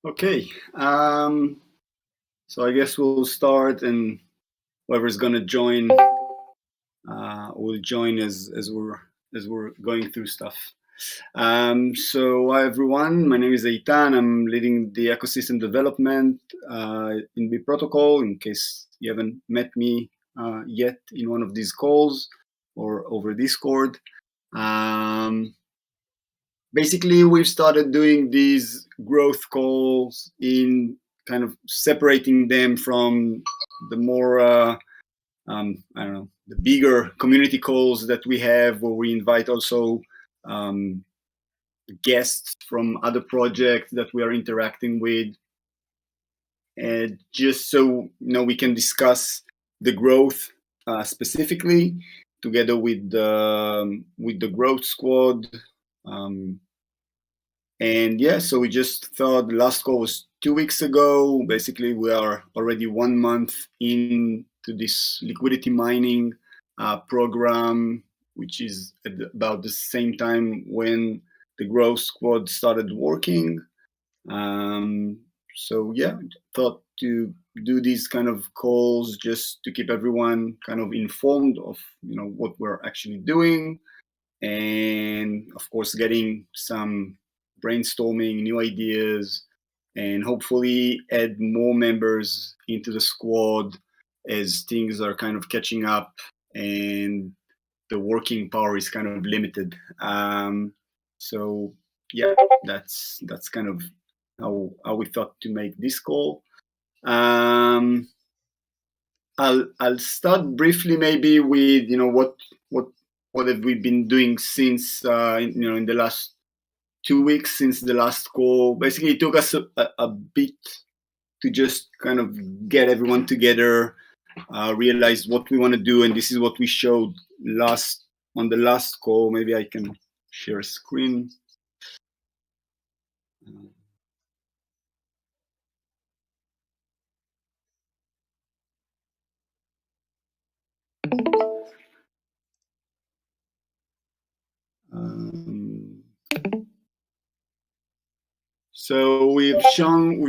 Okay. So I guess we'll start, and whoever's gonna join will join as we're going through stuff. So hi everyone. My name is Eitan. I'm leading the ecosystem development in B.Protocol. In case you haven't met me yet in one of these calls or over Discord. Um, Basically, we've started doing these growth calls in kind of separating them from the more I don't know, the bigger community calls that we have, where we invite also um, guests from other projects that we are interacting with, and just so we can discuss the growth specifically together with the growth squad. Um, And yeah, so we just thought the last call was 2 weeks ago. Basically, we are already 1 month into this liquidity mining program, which is at about the same time when the growth squad started working. Um, so yeah, thought to do these kind of calls just to keep everyone kind of informed of what we're actually doing, and of course getting some brainstorming new ideas, and hopefully add more members into the squad as things are kind of catching up and the working power is kind of limited. So yeah, that's kind of how we thought to make this call. um, I'll start briefly maybe with what what have we been doing since in the last 2 weeks since the last call. Basically, it took us a bit to just kind of get everyone together, realize what we want to do, and this is what we showed last on the last call. Maybe I can share a screen. Um, So we've shown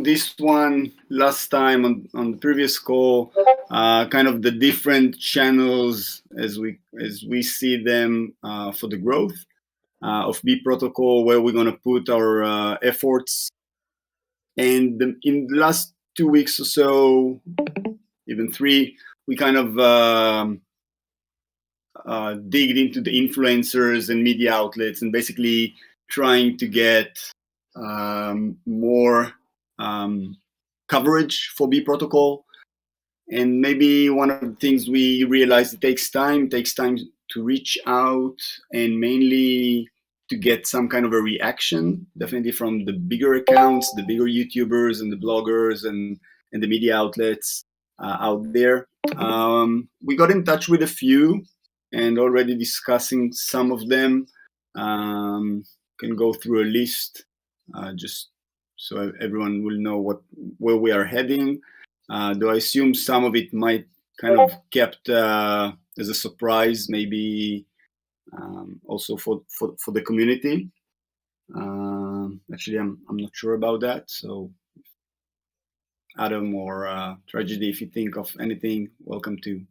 this one last time on the previous call, kind of the different channels as we see them for the growth of B.Protocol, where we're gonna put our efforts. And in the last 2 weeks or so, even three, we kind of digged into the influencers and media outlets, and basically trying to get more coverage for B.Protocol. And maybe one of the things we realized, it takes time to reach out, and mainly to get some kind of a reaction, definitely from the bigger accounts, the bigger YouTubers and the bloggers and the media outlets out there. We got in touch with a few and already discussing some of them. Can go through a list just so everyone will know where we are heading. Though I assume some of it might kind of kept as a surprise, maybe also for the community. Actually, I'm not sure about that. So Adam or Tragedy, if you think of anything, welcome to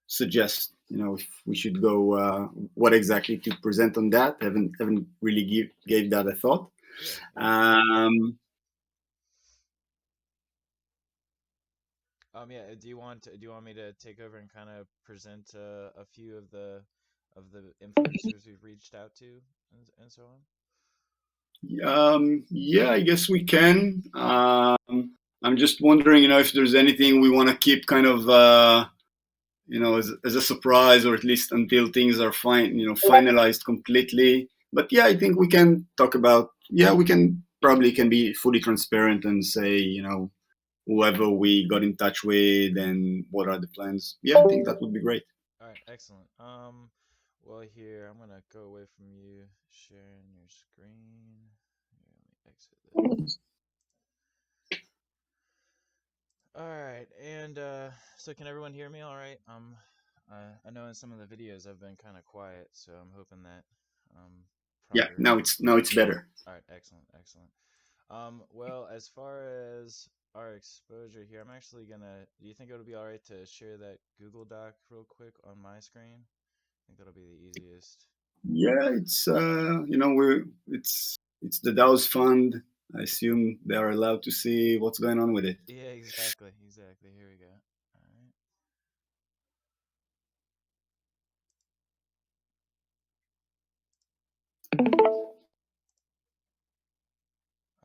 suggest. If we should go, what exactly to present on that. Haven't really gave that a thought. Um, Yeah. Do you want me to take over and kind of present a few of the influencers we've reached out to and so on? yeah, I guess we can. I'm just wondering, if there's anything we want to keep kind of, as a surprise, or at least until things are finalized completely. But yeah, I think we can talk about. Yeah, we can probably can be fully transparent and say, whoever we got in touch with and what are the plans. Yeah, I think that would be great. All right, excellent. Well, here I'm gonna go away from you sharing your screen. Here, let me exit this. All right, and so can everyone hear me? All right. I know in some of the videos I've been kind of quiet, so I'm hoping that Yeah, properly. now it's better. All right, excellent, excellent. Well, as far as our exposure here, I'm actually gonna. Do you think it'll be all right to share that Google Doc real quick on my screen? I think that'll be the easiest. Yeah, it's we're it's the Dow's fund. I assume they are allowed to see what's going on with it. Yeah, exactly, exactly. Here we go. All right.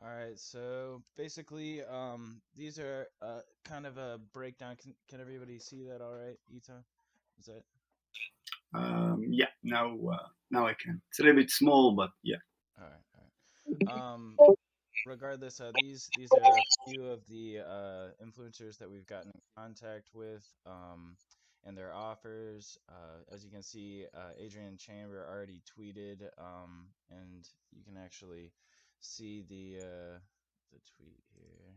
All right. So basically, these are kind of a breakdown. Can everybody see that? All right, Ita? Is that Yeah, now I can. It's a little bit small, but yeah. all right? All right. Regardless, these are a few of the influencers that we've gotten in contact with, and their offers. As you can see, Adrian Chamber already tweeted, and you can actually see the tweet here,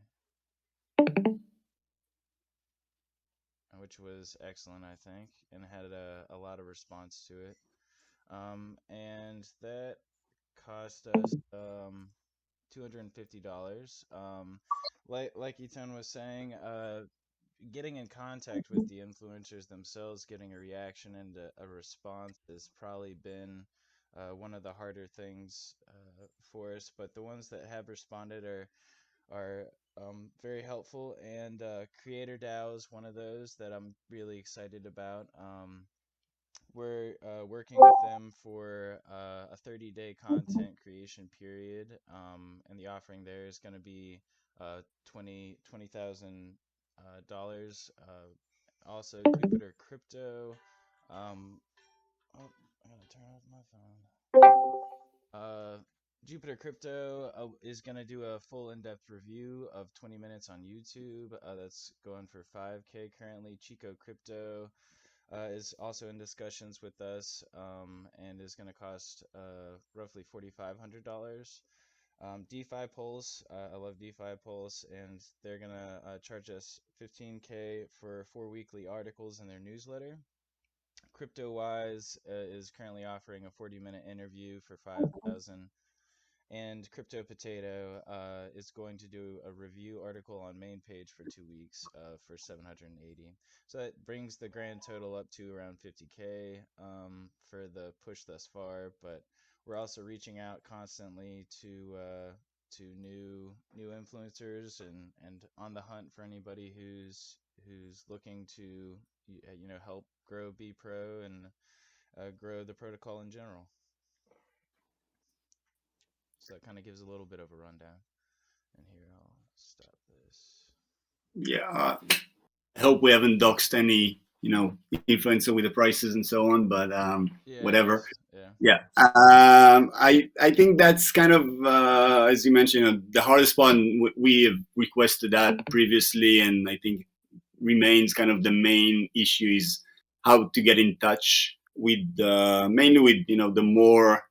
which was excellent, I think, and had a lot of response to it. And that cost us $250. Like Ethan was saying, getting in contact with the influencers themselves, getting a reaction and a response has probably been one of the harder things for us. But the ones that have responded are very helpful, and Creator DAO is one of those that I'm really excited about. We're working with them for a 30-day content creation period, and the offering there is going to be $20,000. Also, Jupiter Crypto. Um, oh, I gotta turn off my phone. Uh, Jupiter Crypto is going to do a full in-depth review of 20 minutes on YouTube. That's going for 5K currently. Chico Crypto is also in discussions with us, and is going to cost roughly $4,500. DeFi Pulse, I love DeFi Pulse, and they're going to charge us 15K for 4 weekly articles in their newsletter. CryptoWise is currently offering a 40-minute interview for 5,000, and Crypto Potato is going to do a review article on main page for 2 weeks for 780. So that brings the grand total up to around 50K for the push thus far. But we're also reaching out constantly to new influencers, and on the hunt for anybody who's looking to help grow B Pro and grow the protocol in general. So that kind of gives a little bit of a rundown. And here, I'll stop this. Yeah, I hope we haven't doxed any, influencer with the prices and so on. But Yeah, whatever. yes, yeah. Yeah, I think that's kind of as you mentioned, the hardest one. We have requested that previously, and I think remains kind of the main issue is how to get in touch with mainly with the more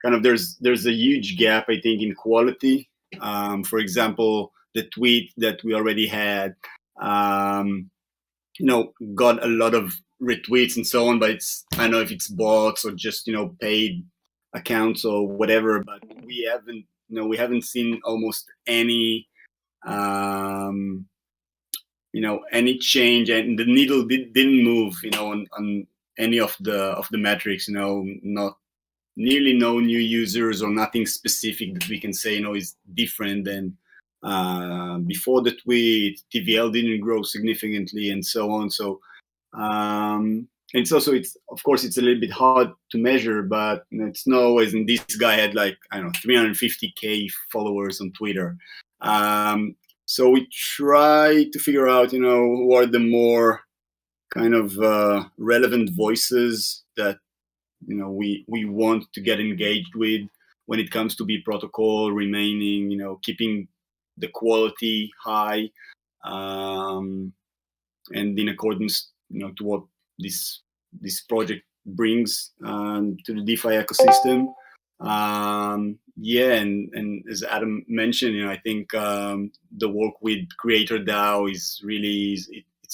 kind of there's a huge gap I think in quality. For example, the tweet that we already had. Got a lot of retweets and so on, but I don't know if it's bots or just paid accounts or whatever. But we haven't seen almost um, any change, and the needle didn't move on any of the metrics. Not nearly no new users or nothing specific that we can say is different than before the tweet. TVL didn't grow significantly and so on. So it's of course it's a little bit hard to measure, but it's not always. And this guy had like I don't know 350K followers on Twitter. So we try to figure out who are the more kind of relevant voices that we want to get engaged with when it comes to B.Protocol, remaining keeping the quality high, um, and in accordance to what this project brings to the DeFi ecosystem. Yeah, and as Adam mentioned, I think the work with Creator DAO it's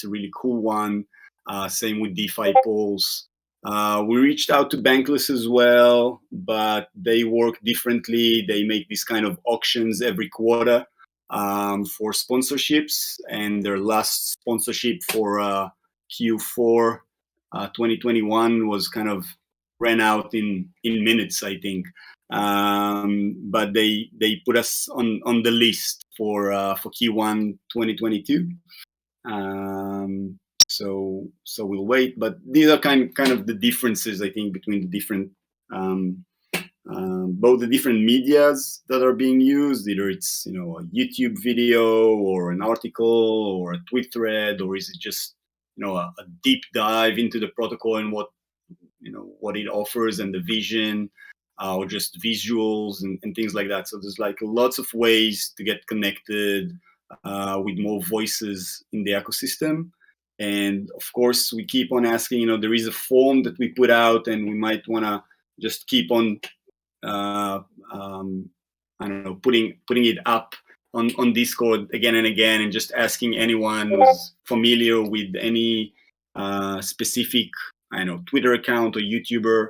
a really cool one. Same with DeFi Pulse. We reached out to Bankless as well, but they work differently. They make these kind of auctions every quarter for sponsorships, and their last sponsorship for Q4 2021 was kind of ran out in minutes, I think. But they put us on the list for Q1 2022. Um, so we'll wait, but these are kind of the differences, I think, between the different um, both the different medias that are being used. Either it's a YouTube video or an article or a tweet thread, or is it just a deep dive into the protocol and what it offers and the vision, or just visuals and things like that. So there's like lots of ways to get connected with more voices in the ecosystem. And of course, we keep on asking. There is a form that we put out, and we might want to just keep on uh, um, I don't know, putting it up on Discord again and again, and just asking anyone who's familiar with any specific, I don't know, Twitter account or YouTuber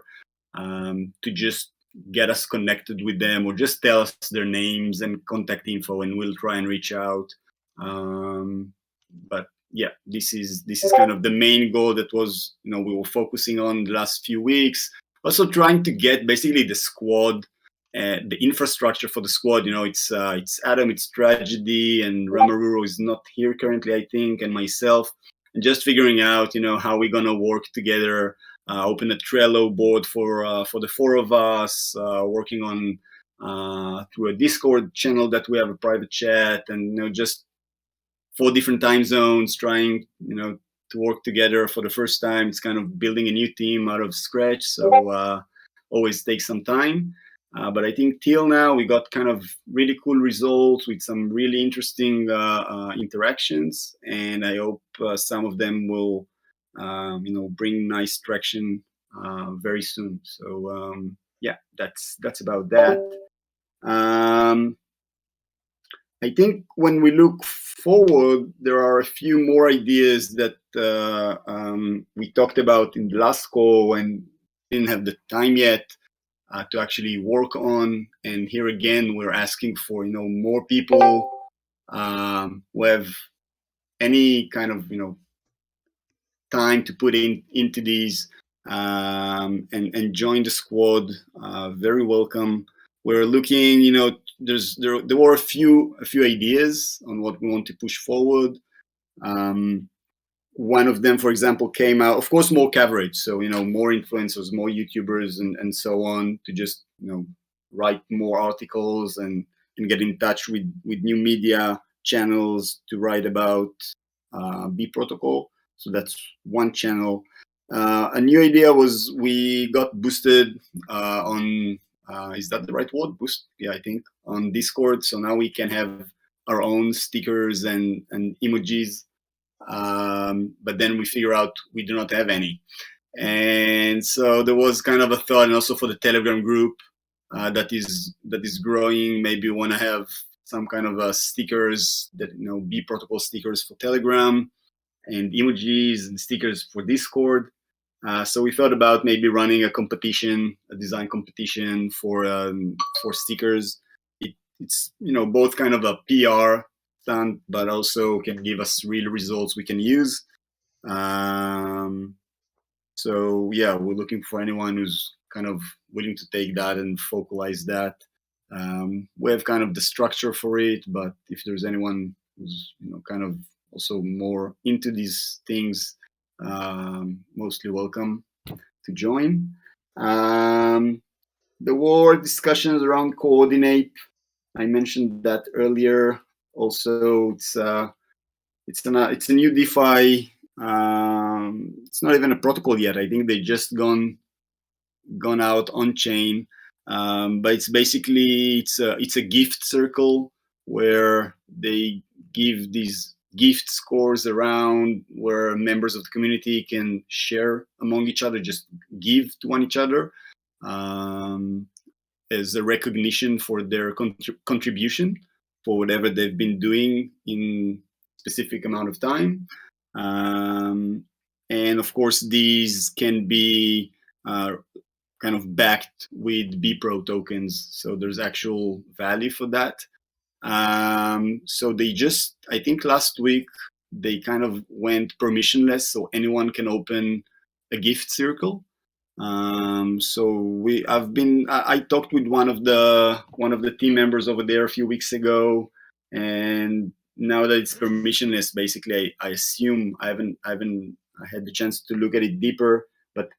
to just get us connected with them, or just tell us their names and contact info, and we'll try and reach out. But yeah, this is kind of the main goal that was we were focusing on the last few weeks. Also trying to get basically the squad, the infrastructure for the squad. It's Adam, it's Tragedy, and Ramaruro is not here currently, I think, and myself, and just figuring out how we're gonna work together. Open a Trello board for the four of us, working on through a Discord channel that we have a private chat, and just 4 different time zones, trying to work together for the first time. It's kind of building a new team out of scratch, so always takes some time. But I think till now we got kind of really cool results with some really interesting interactions, and I hope some of them will bring nice traction very soon. So yeah, that's about that. I think when we look forward, there are a few more ideas that we talked about in the last call and didn't have the time yet to actually work on. And here again, we're asking for more people who have any kind of time to put into these and join the squad. Very welcome. We're looking, there were a few ideas on what we want to push forward. One of them, for example, came out, of course, more coverage. So, more influencers, more YouTubers and so on, to just, write more articles and get in touch with new media channels to write about B.Protocol. So that's one channel. A new idea was we got boosted on, is that the right word? Boost? Yeah, I think, on Discord. So now we can have our own stickers and emojis. But then we figure out we do not have any. And so there was kind of a thought, and also for the Telegram group that is growing, maybe we want to have some kind of stickers that, B.Protocol stickers for Telegram, and emojis and stickers for Discord. So we thought about maybe running a competition, a design competition for stickers. It's both kind of a PR stunt, but also can give us real results we can use. So yeah, we're looking for anyone who's kind of willing to take that and focalize that. We have kind of the structure for it, but if there's anyone who's kind of also more into these things, mostly welcome to join. There were discussions around Coordinate. I mentioned that earlier. Also, it's a new DeFi. It's not even a protocol yet. I think they just gone out on chain. But it's basically it's a gift circle where they give these gift scores around, where members of the community can share among each other, just give to one each other as a recognition for their contribution for whatever they've been doing in specific amount of time. and of course these can be uh, kind of backed with B-Pro tokens, so there's actual value for that. So they just, I think last week, they kind of went permissionless, so anyone can open a gift circle. So I talked with one of the team members over there a few weeks ago, and now that it's permissionless, basically, I assume I haven't had the chance to look at it deeper, but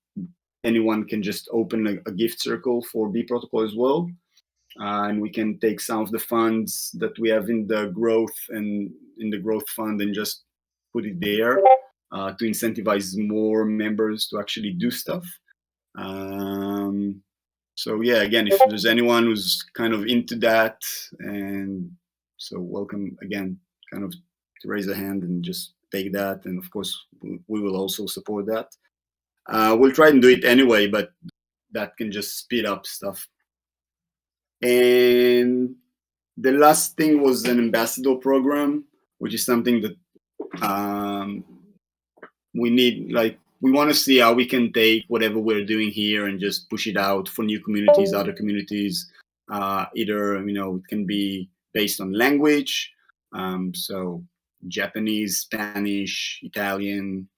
anyone can just open a gift circle for B protocol as well, and we can take some of the funds that we have in the growth fund and just put it there to incentivize more members to actually do stuff. Um, so yeah, again, if there's anyone who's kind of into that, and so welcome again, kind of to raise a hand and just take that, and of course we will also support that. We'll try and do it anyway, but that can just speed up stuff. And the last thing was an ambassador program, which is something that um, we need. Like, we want to see how we can take whatever we're doing here and just push it out for new communities, other communities. Either it can be based on language, so Japanese, Spanish, Italian,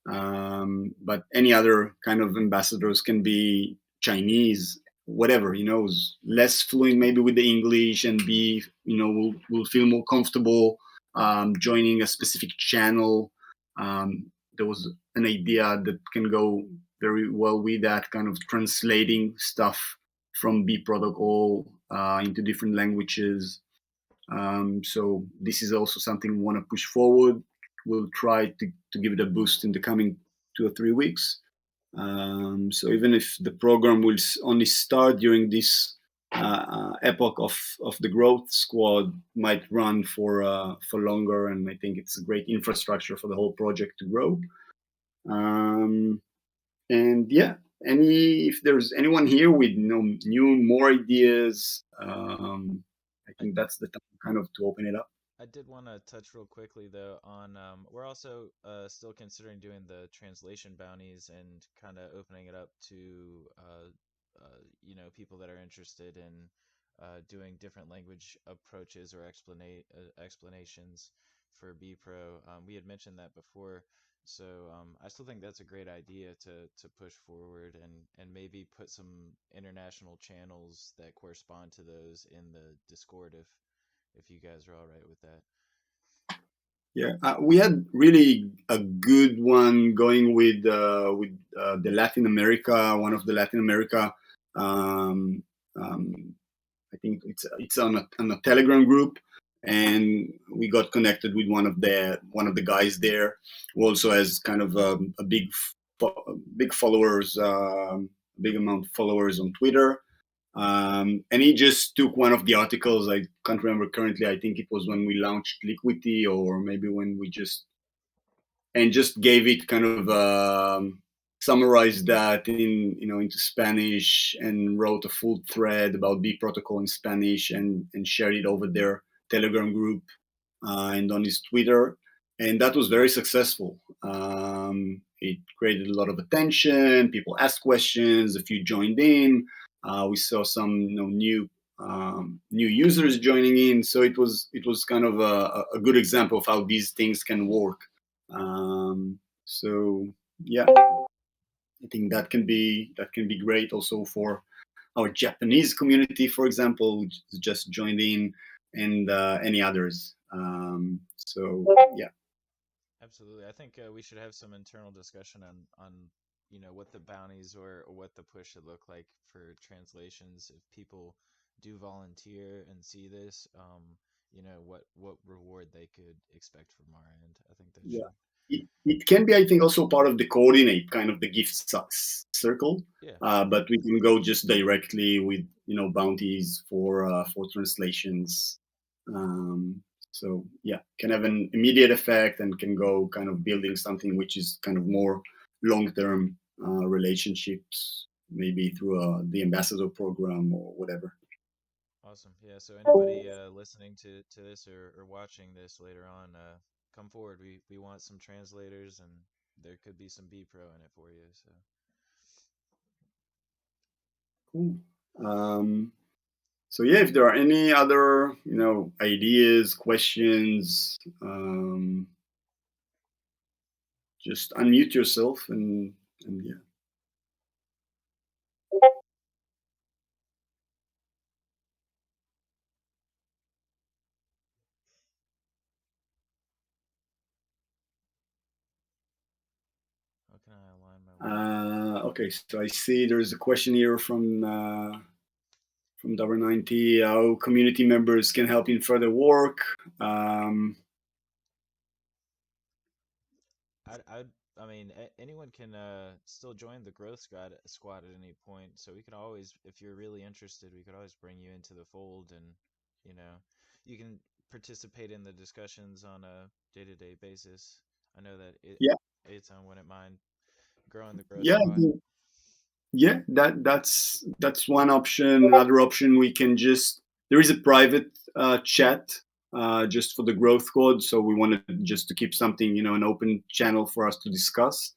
but any other kind of ambassadors can be Chinese, whatever, is less fluent maybe with the English and will feel more comfortable joining a specific channel. There was an idea that can go very well with that, kind of translating stuff from B protocol into different languages. So this is also something we want to push forward. We'll try to give it a boost in the coming 2 or 3 weeks. So even if the program will only start during this epoch of the growth squad, might run for longer, and I think it's a great infrastructure for the whole project to grow. Um, and yeah, if there's anyone here with new more ideas, I I think that's the time kind of to open it up. I did want to touch real quickly though on we're also still considering doing the translation bounties and kind of opening it up to people that are interested in doing different language approaches or explanations for B Pro. We had mentioned that before, so I still think that's a great idea to push forward and maybe put some international channels that correspond to those in the Discord if you guys are all right with that. Yeah, we had really a good one going with the Latin America, one of the Latin America. Um, um, I think it's on a Telegram group, and we got connected with one of the guys there, who also has kind of a big followers, big amount of followers on Twitter. And he just took one of the articles. I can't remember currently. I think it was when we launched Liquidity, or maybe when we just gave it kind of summarized that into Spanish, and wrote a full thread about B protocol in Spanish, and shared it over their Telegram group and on his Twitter, and that was very successful. It created a lot of attention. People asked questions. A few joined in. We saw some new users joining in. So it was kind of a good example of how these things can work. So yeah, I think that can be great also for our Japanese community, for example, which just joined in, and any others. So yeah, Absolutely. I think we should have some internal discussion on what the bounties or what the push should look like for translations. If people do volunteer and see this, what reward they could expect from our end. I think that yeah. should. It can be, I think, also part of the coordinate kind of the gift circle, Yeah. but we can go just directly with bounties for translations. So yeah, can have an immediate effect and can go kind of building something which is kind of more long-term relationships, maybe through the ambassador program or whatever. Awesome. Yeah. So anybody listening to this or watching this later on, come forward. We want some translators and there could be some B Pro in it for you. So Cool. Um, so yeah, if there are any other ideas, questions, just unmute yourself and yeah. how can I align my work? Okay, so I see there's a question here from W90, how community members can help in further work. Um, I I mean, anyone can still join the growth squad at any point. So we could always, if you're really interested, we could always bring you into the fold, and you know, you can participate in the discussions on a day-to-day basis. I know that yeah, it's on wouldn't mind growing the growth yeah, squad. yeah. That's one option. Another option, we can just there is a private chat just for the growth code. So we wanted just to keep something, an open channel for us to discuss.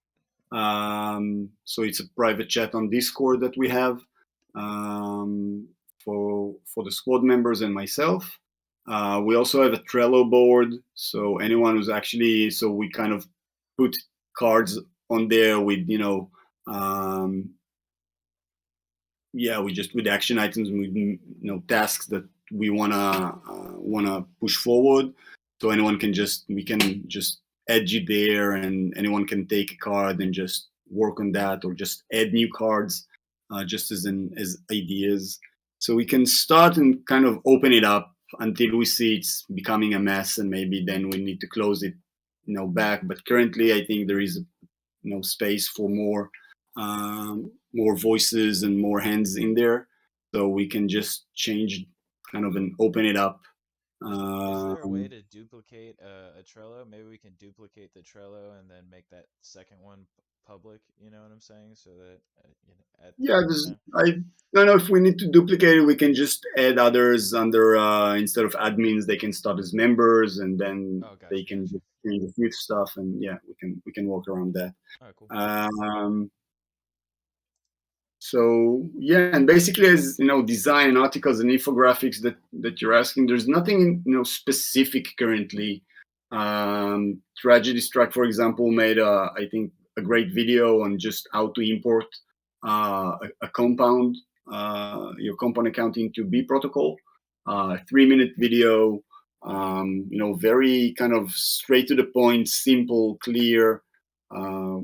So it's a private chat on Discord that we have um, for the squad members and myself. We also have a Trello board, so anyone who's actually we kind of put cards on there with um, yeah, we just with action items and with tasks that we wanna push forward. So anyone can just we can just add you there, and anyone can take a card and just work on that, or just add new cards, just as ideas. So we can start and kind of open it up until we see it's becoming a mess, and maybe then we need to close it, back. But currently, I think there is space for more voices and more hands in there, so we can just change kind of and open it up. Is there a way um, to duplicate a Trello? Maybe we can duplicate the Trello and then make that second one public. You know what I'm saying? So that yeah, you know. I don't know if we need to duplicate it. We can just add others under, instead of admins they can start as members, and then Oh, they gotcha, can gotcha. just change a few stuff, and yeah, we can work around that. All right, cool. um, So yeah, and basically, as design and articles and infographics that you're asking, there's nothing specific currently. Tragedy Strike, for example, made I think a great video on just how to import a compound, your compound account into B.Protocol. 3-minute video, very kind of straight to the point, simple, clear,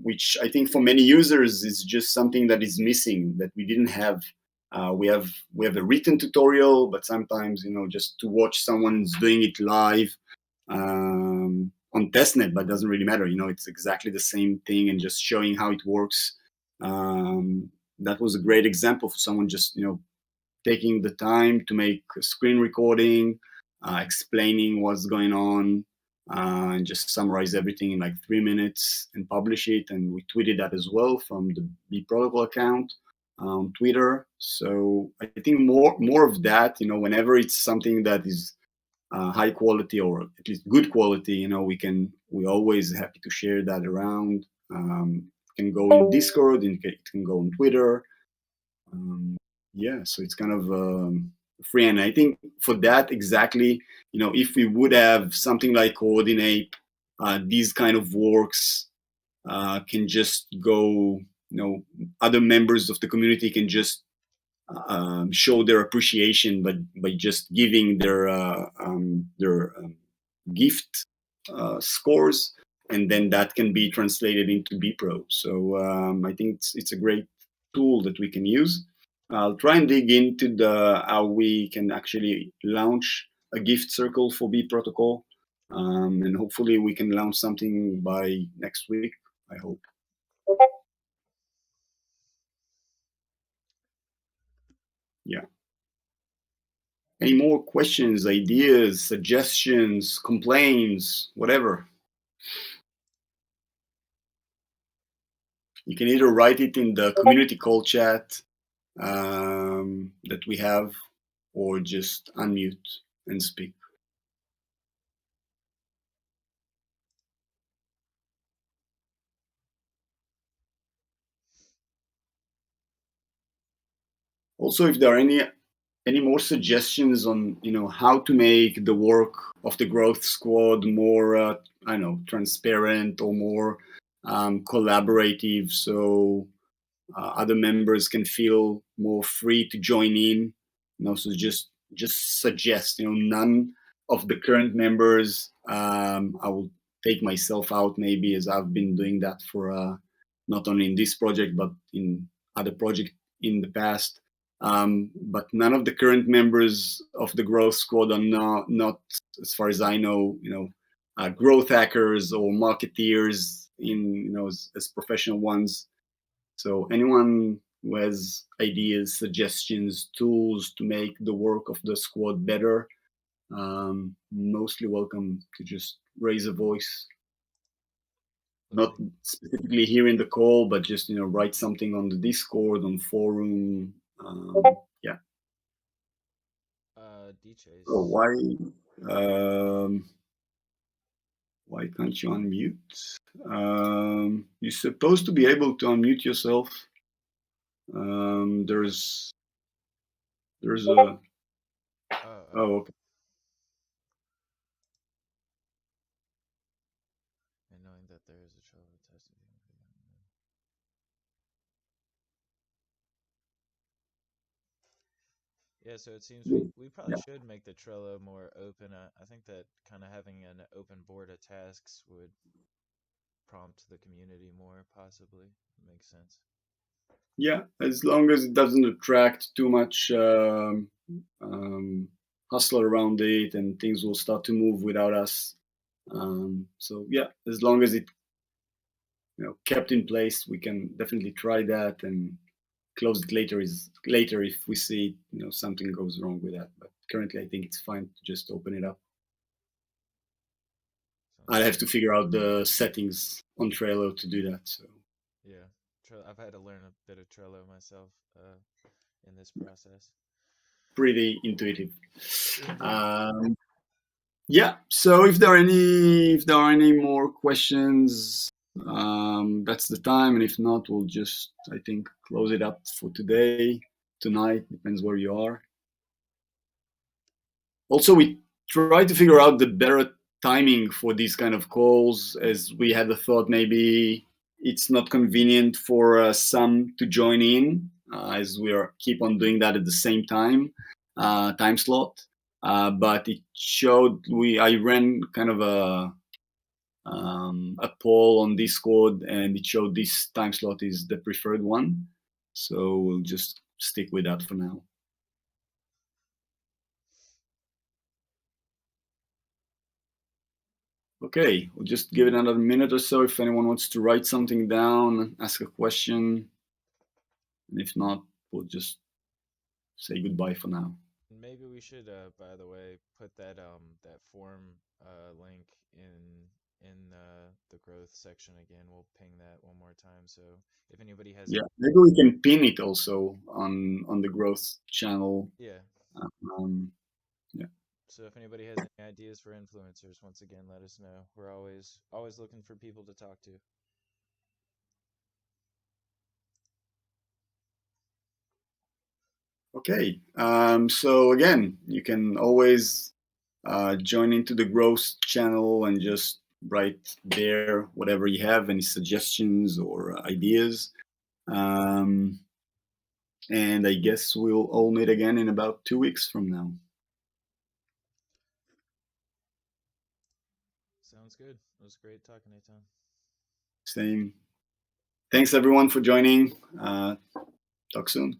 which I think for many users is just something that is missing that we didn't have. We have a written tutorial, but sometimes just to watch someone's doing it live on testnet, but it doesn't really matter. It's exactly the same thing, and just showing how it works. That was a great example for someone just taking the time to make a screen recording, explaining what's going on, and just summarize everything in like 3 minutes and publish it. And we tweeted that as well from the B.Protocol account on Twitter. So I think more of that. Whenever it's something that is high quality, or at least good quality, we always happy to share that around. It can go in Discord, and it can go on Twitter. um, yeah, so it's kind of free. And I think for that exactly, if we would have something like Coordinate, these kind of works can just go, other members of the community can just show their appreciation, but by just giving their gift scores, and then that can be translated into bpro. So I think it's a great tool that we can use. I'll try and dig into the how we can actually launch a gift circle for B.Protocol, and hopefully we can launch something by next week, I hope. Yeah. Any more questions, ideas, suggestions, complaints, whatever? You can either write it in the community call chat that we have, or just unmute and speak. Also, if there are any more suggestions on how to make the work of the growth squad more I don't know, transparent or more collaborative, so other members can feel more free to join in. So just suggest. None of the current members. I will take myself out, maybe, as I've been doing that for not only in this project but in other projects in the past. But none of the current members of the growth squad are not, as far as I know, growth hackers or marketeers in as professional ones. So anyone who has ideas, suggestions, tools to make the work of the squad better, mostly welcome to just raise a voice. Looks Not like specifically here in the call, but just write something on the Discord, on forum. Yeah. Oh, DJs. um, why can't you unmute? You're supposed to be able to unmute yourself. There's a Oh, oh, okay. and knowing that there is a Trello test. Yeah, so it seems we probably Yeah. should make the Trello more open. I think that kind of having an open board of tasks would prompt the community more, possibly. Makes sense. Yeah, as long as it doesn't attract too much hustle around it, and things will start to move without us. So yeah, as long as it kept in place, we can definitely try that and close it later if we see something goes wrong with that. But currently, I think it's fine to just open it up. Sounds I have good. to figure out the settings on Trello to do that. So Yeah, I've had to learn a bit of Trello myself in this process. pretty intuitive. Indeed. Um, Yeah. So if there are any more questions, that's the time. And if not, we'll just, I think, close it up for today, tonight. Depends where you are. Also, we try to figure out the better timing for these kind of calls, as we had the thought maybe it's not convenient for some to join in, as we are keep on doing that at the same time slot. But it showed I ran kind of a poll on Discord, and it showed this time slot is the preferred one. So we'll just stick with that for now. Okay, we'll just give it another minute or so if anyone wants to write something down, ask a question. And if not, we'll just say goodbye for now. Maybe we should, by the way, put that form link in the growth section again. We'll ping that one more time. So if anybody has Yeah, any, maybe we can pin it also on the growth channel. yeah. Um, yeah. So if anybody has any ideas for influencers, once again, let us know. We're always looking for people to talk to. Okay. So again, you can always join into the growth channel and just write there whatever you have, any suggestions or ideas. Um, and I guess we'll all meet again in about 2 weeks from now. Sounds good. It was great talking to you, Tom. Same. Thanks everyone for joining. Talk soon.